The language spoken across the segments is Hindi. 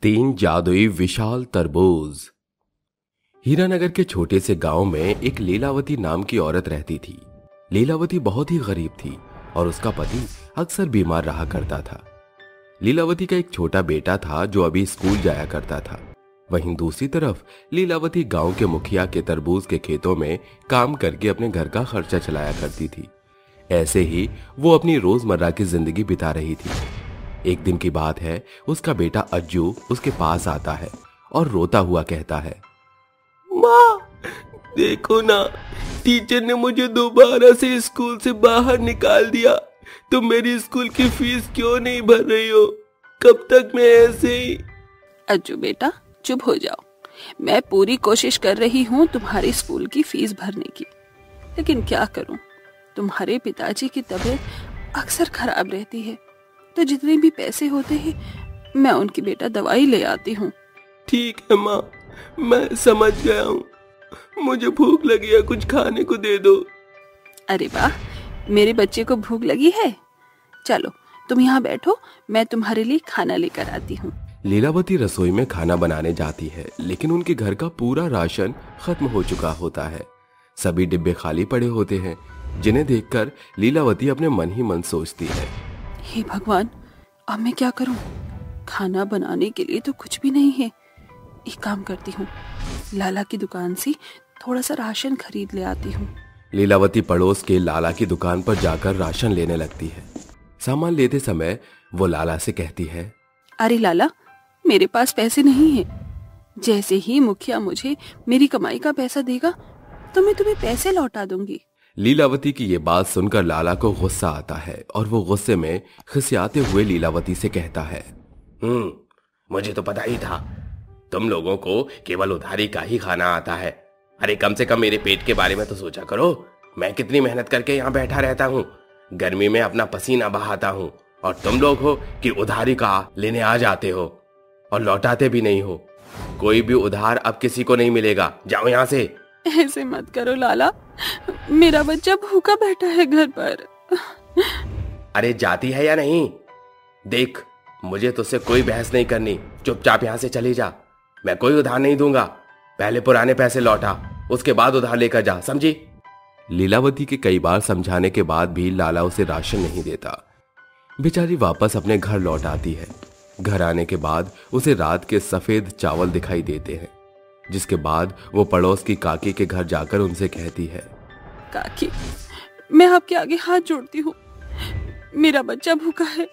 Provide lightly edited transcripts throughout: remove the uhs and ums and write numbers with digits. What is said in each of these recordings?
तीन जादुई विशाल तरबूज। हीरानगर के छोटे से गांव में एक लीलावती नाम की औरत रहती थी। लीलावती बहुत ही गरीब थी और उसका पति अक्सर बीमार रहा करता था। लीलावती का एक छोटा बेटा था जो अभी स्कूल जाया करता था। वहीं दूसरी तरफ लीलावती गांव के मुखिया के तरबूज के खेतों में काम करके अपने घर का खर्चा चलाया करती थी। ऐसे ही वो अपनी रोजमर्रा की जिंदगी बिता रही थी। एक दिन की बात है, उसका बेटा अज्जू उसके पास आता है और रोता हुआ कहता है, माँ देखो ना, टीचर ने मुझे दोबारा से स्कूल से बाहर निकाल दिया। तुम मेरी स्कूल की फीस क्यों नहीं भर रही हो? कब तक मैं ऐसे ही? अज्जू बेटा चुप हो जाओ। मैं पूरी कोशिश कर रही हूँ तुम्हारी स्कूल की फीस भरने की, लेकिन क्या करूँ, तुम्हारे पिताजी की तबीयत अक्सर खराब रहती है, तो जितने भी पैसे होते हैं मैं उनकी बेटा दवाई ले आती हूँ। ठीक है माँ, मैं समझ गया हूँ। मुझे भूख लगी है, कुछ खाने को दे दो। अरे वाह, मेरे बच्चे को भूख लगी है। चलो तुम यहाँ बैठो, मैं तुम्हारे लिए खाना लेकर आती हूँ। लीलावती रसोई में खाना बनाने जाती है, लेकिन उनके घर का पूरा राशन खत्म हो चुका होता है। सभी डिब्बे खाली पड़े होते हैं, जिन्हें देखकर लीलावती अपने मन ही मन सोचती है, हे भगवान, अब मैं क्या करूं? खाना बनाने के लिए तो कुछ भी नहीं है। एक काम करती हूँ, लाला की दुकान से थोड़ा सा राशन खरीद ले आती हूँ। लीलावती पड़ोस के लाला की दुकान पर जाकर राशन लेने लगती है। सामान लेते समय वो लाला से कहती है, अरे लाला, मेरे पास पैसे नहीं है। जैसे ही मुखिया मुझे मेरी कमाई का पैसा देगा तो मैं तुम्हें पैसे लौटा दूंगी। लीलावती की ये बात सुनकर लाला को गुस्सा आता है और वो गुस्से में खिसियाते हुए लीलावती से कहता है, मुझे तो पता ही था तुम लोगों को केवल उधारी का ही खाना आता है। अरे कम से कम मेरे पेट के बारे में तो सोचा करो। मैं कितनी मेहनत करके यहाँ बैठा रहता हूँ, गर्मी में अपना पसीना बहाता हूँ, और तुम लोग हो कि उधारी का लेने आ जाते हो और लौटाते भी नहीं हो। कोई भी उधार अब किसी को नहीं मिलेगा, जाओ यहाँ से। ऐसे मत करो लाला, मेरा बच्चा भूखा बैठा है घर पर। अरे जाती है या नहीं? देख, मुझे तुझसे कोई बहस नहीं करनी, चुपचाप यहाँ से चली जा। मैं कोई उधार नहीं दूंगा। पहले पुराने पैसे लौटा, उसके बाद उधार लेकर जा, समझी? लीलावती के कई बार समझाने के बाद भी लाला उसे राशन नहीं देता। बेचारी वापस अपने घर लौट आती है। घर आने के बाद उसे रात के सफेद चावल दिखाई देते हैं, जिसके बाद वो पड़ोस की काकी के घर जाकर उनसे कहती है, काकी, मैं आपके आगे हाथ जोड़ती हूँ, मेरा बच्चा भूखा है,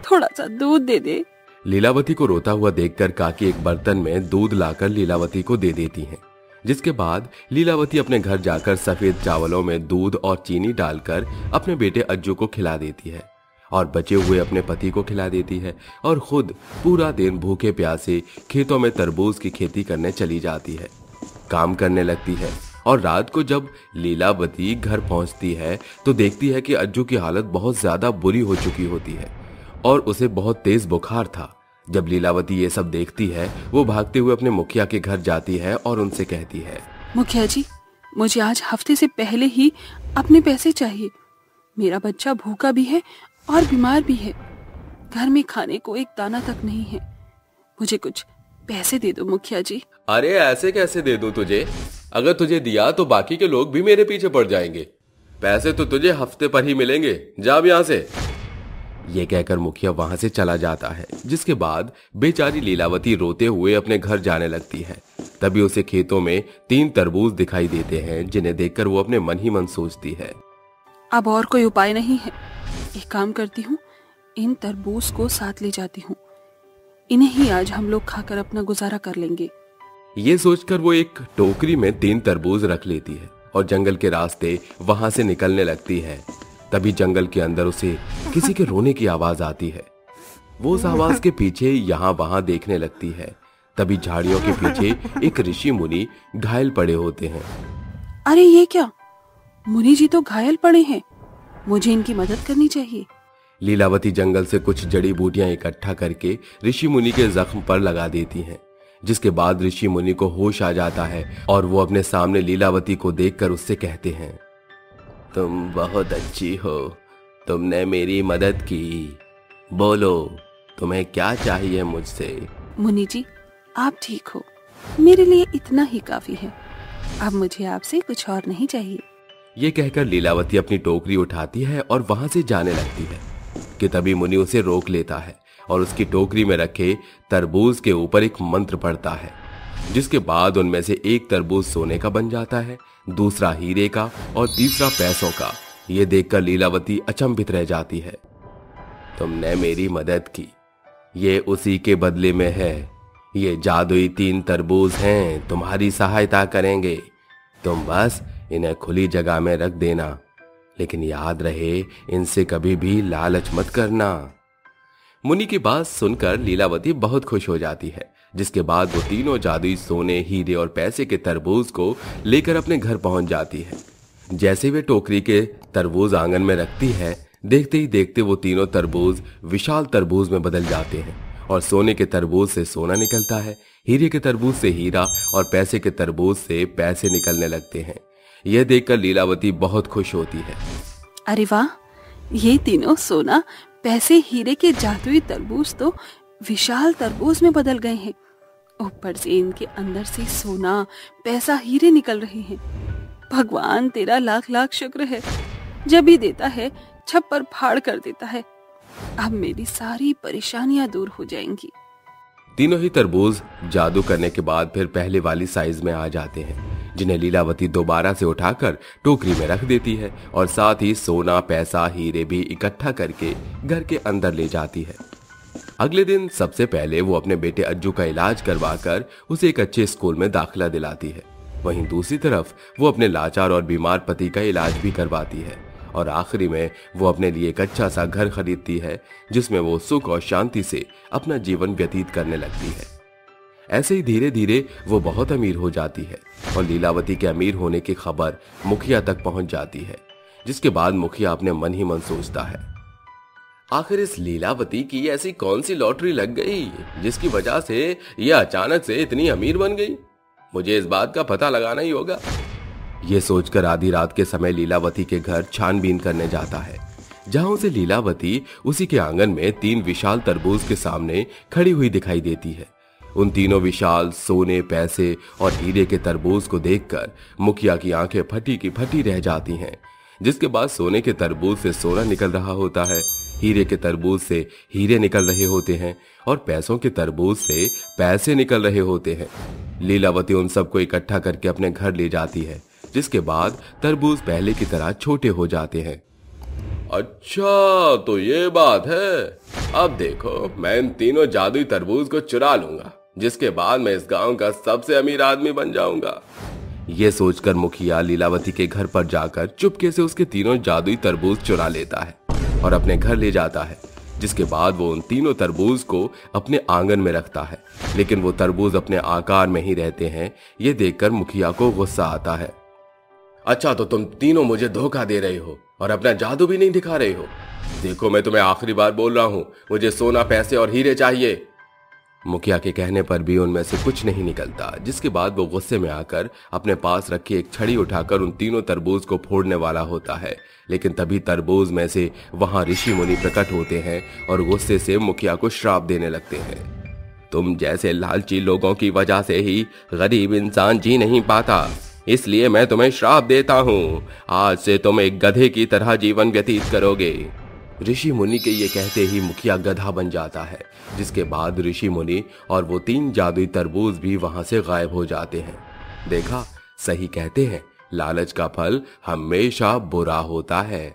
थोड़ा सा दूध दे दे। लीलावती को रोता हुआ देखकर काकी एक बर्तन में दूध लाकर लीलावती को दे देती हैं, जिसके बाद लीलावती अपने घर जाकर सफेद चावलों में दूध और चीनी डालकर अपने बेटे अज्जू को खिला देती है और बचे हुए अपने पति को खिला देती है और खुद पूरा दिन भूखे प्यासे खेतों में तरबूज की खेती करने चली जाती है, काम करने लगती है। और रात को जब लीलावती घर पहुंचती है तो देखती है कि अज्जू की हालत बहुत ज्यादा बुरी हो चुकी होती है और उसे बहुत तेज बुखार था। जब लीलावती ये सब देखती है, वो भागते हुए अपने मुखिया के घर जाती है और उनसे कहती है, मुखिया जी, मुझे आज हफ्ते से पहले ही अपने पैसे चाहिए। मेरा बच्चा भूखा भी है और बीमार भी है, घर में खाने को एक दाना तक नहीं है। मुझे कुछ पैसे दे दो मुखिया जी। अरे ऐसे कैसे दे दूं तुझे? अगर तुझे दिया तो बाकी के लोग भी मेरे पीछे पड़ जाएंगे। पैसे तो तुझे हफ्ते पर ही मिलेंगे, जा अब यहाँ से। ये कहकर मुखिया वहां से चला जाता है, जिसके बाद बेचारी लीलावती रोते हुए अपने घर जाने लगती है। तभी उसे खेतों में 3 तरबूज दिखाई देते हैं, जिन्हें देखकर वो अपने मन ही मन सोचती है, अब और कोई उपाय नहीं है। एक काम करती हूँ, इन तरबूज को साथ ले जाती हूँ, इन्हें ही आज हम लोग खाकर अपना गुजारा कर लेंगे। ये सोचकर वो एक टोकरी में 3 तरबूज रख लेती है और जंगल के रास्ते वहां से निकलने लगती है। तभी जंगल के अंदर उसे किसी के रोने की आवाज आती है। वो उस आवाज के पीछे यहाँ वहां देखने लगती है। तभी झाड़ियों के पीछे एक ऋषि मुनि घायल पड़े होते हैं। अरे ये क्या, मुनि जी तो घायल पड़े हैं, मुझे इनकी मदद करनी चाहिए। लीलावती जंगल से कुछ जड़ी बूटियां इकट्ठा करके ऋषि मुनि के जख्म पर लगा देती हैं, जिसके बाद ऋषि मुनि को होश आ जाता है और वो अपने सामने लीलावती को देखकर उससे कहते हैं, तुम बहुत अच्छी हो, तुमने मेरी मदद की। बोलो तुम्हें क्या चाहिए मुझसे? मुनि जी, आप ठीक हो, मेरे लिए इतना ही काफी है। अब मुझे आपसे कुछ और नहीं चाहिए। ये कहकर लीलावती अपनी टोकरी उठाती है और वहां से जाने लगती है कि तभी मुनि उसे रोक लेता है और उसकी टोकरी में रखे तरबूज के ऊपर एक मंत्र पढ़ता है, जिसके बाद उनमें से एक तरबूज सोने का बन जाता है, दूसरा हीरे का और तीसरा पैसों का। ये देखकर लीलावती अचंभित रह जाती है। तुमने मेरी मदद की, ये उसी के बदले में है। ये जादुई 3 तरबूज हैं, तुम्हारी सहायता करेंगे। तुम बस इन्हें खुली जगह में रख देना, लेकिन याद रहे इनसे कभी भी लालच मत करना। मुनि की बात सुनकर लीलावती बहुत खुश हो जाती है, जिसके बाद वो तीनों जादुई सोने, हीरे और पैसे के तरबूज को लेकर अपने घर पहुंच जाती है। जैसे वे टोकरी के तरबूज आंगन में रखती है, देखते ही देखते वो तीनों तरबूज विशाल तरबूज में बदल जाते हैं और सोने के तरबूज से सोना निकलता है, हीरे के तरबूज से हीरा और पैसे के तरबूज से पैसे निकलने लगते हैं। यह देखकर लीलावती बहुत खुश होती है। अरे वाह, ये तीनों सोना, पैसे, हीरे के जादुई तरबूज तो विशाल तरबूज में बदल गए हैं। ऊपर से इनके अंदर से सोना, पैसा, हीरे निकल रहे हैं। भगवान तेरा लाख लाख शुक्र है, जब भी देता है छप्पर फाड़ कर देता है। अब मेरी सारी परेशानियां दूर हो जाएंगी। तीनों ही तरबूज जादू करने के बाद फिर पहले वाली साइज में आ जाते हैं, जिन्हें लीलावती दोबारा से उठाकर टोकरी में रख देती है और साथ ही सोना, पैसा, हीरे भी इकट्ठा करके घर के अंदर ले जाती है। अगले दिन सबसे पहले वो अपने बेटे अज्जू का इलाज करवाकर उसे एक अच्छे स्कूल में दाखिला दिलाती है। वहीं दूसरी तरफ वो अपने लाचार और बीमार पति का इलाज भी करवाती है और आखिरी में वो अपने लिए एक अच्छा सा घर खरीदती है, जिसमें वो सुख और शांति से अपना जीवन व्यतीत करने लगती है। ऐसे ही धीरे धीरे वो बहुत अमीर हो जाती है और लीलावती के अमीर होने की खबर मुखिया तक पहुंच जाती है, जिसके बाद मुखिया अपने मन ही मन सोचता है, आखिर इस लीलावती की ऐसी कौन सी लॉटरी लग गई जिसकी वजह से यह अचानक से इतनी अमीर बन गई। मुझे इस बात का पता लगाना ही होगा। ये सोचकर आधी रात के समय लीलावती के घर छानबीन करने जाता है, जहां उसे लीलावती उसी के आंगन में 3 विशाल तरबूज के सामने खड़ी हुई दिखाई देती है। उन तीनों विशाल सोने, पैसे और हीरे के तरबूज को देखकर मुखिया की आंखें फटी की फटी रह जाती हैं, जिसके बाद सोने के तरबूज से सोना निकल रहा होता है, हीरे के तरबूज से हीरे निकल रहे होते हैं और पैसों के तरबूज से पैसे निकल रहे होते हैं। लीलावती उन सबको इकट्ठा करके अपने घर ले जाती है, जिसके बाद तरबूज पहले की तरह छोटे हो जाते हैं। अच्छा, तो ये बात है। अब देखो, मैं इन तीनों जादुई तरबूज को चुरा लूंगा, जिसके बाद मैं इस गांव का सबसे अमीर आदमी बन जाऊंगा। ये सोचकर मुखिया लीलावती के घर पर जाकर चुपके से उसके तीनों जादुई तरबूज चुरा लेता है और अपने घर ले जाता है, जिसके बाद वो उन तीनों तरबूज को अपने आंगन में रखता है, लेकिन वो तरबूज अपने आकार में ही रहते हैं। ये देखकर मुखिया को गुस्सा आता है। अच्छा, तो तुम तीनों मुझे धोखा दे रहे हो और अपना जादू भी नहीं दिखा रहे हो। देखो, मैं तुम्हें आखिरी बार बोल रहा हूं, मुझे सोना, पैसे और हीरे चाहिए। मुखिया के कहने पर भी उनमें से कुछ नहीं निकलता, जिसके बाद वो गुस्से में आकर अपने पास रखी एक छड़ी उठाकर उन तीनों तरबूज को फोड़ने वाला होता है, लेकिन तभी तरबूज में से वहां ऋषि मुनि प्रकट होते हैं और गुस्से से मुखिया को श्राप देने लगते हैं। तुम जैसे लालची लोगों की वजह से ही गरीब इंसान जी नहीं पाता, इसलिए मैं तुम्हें श्राप देता हूँ। आज से तुम एक गधे की तरह जीवन व्यतीत करोगे। ऋषि मुनि के ये कहते ही मुखिया गधा बन जाता है, जिसके बाद ऋषि मुनि और वो 3 जादुई तरबूज भी वहां से गायब हो जाते हैं। देखा, सही कहते हैं, लालच का फल हमेशा बुरा होता है।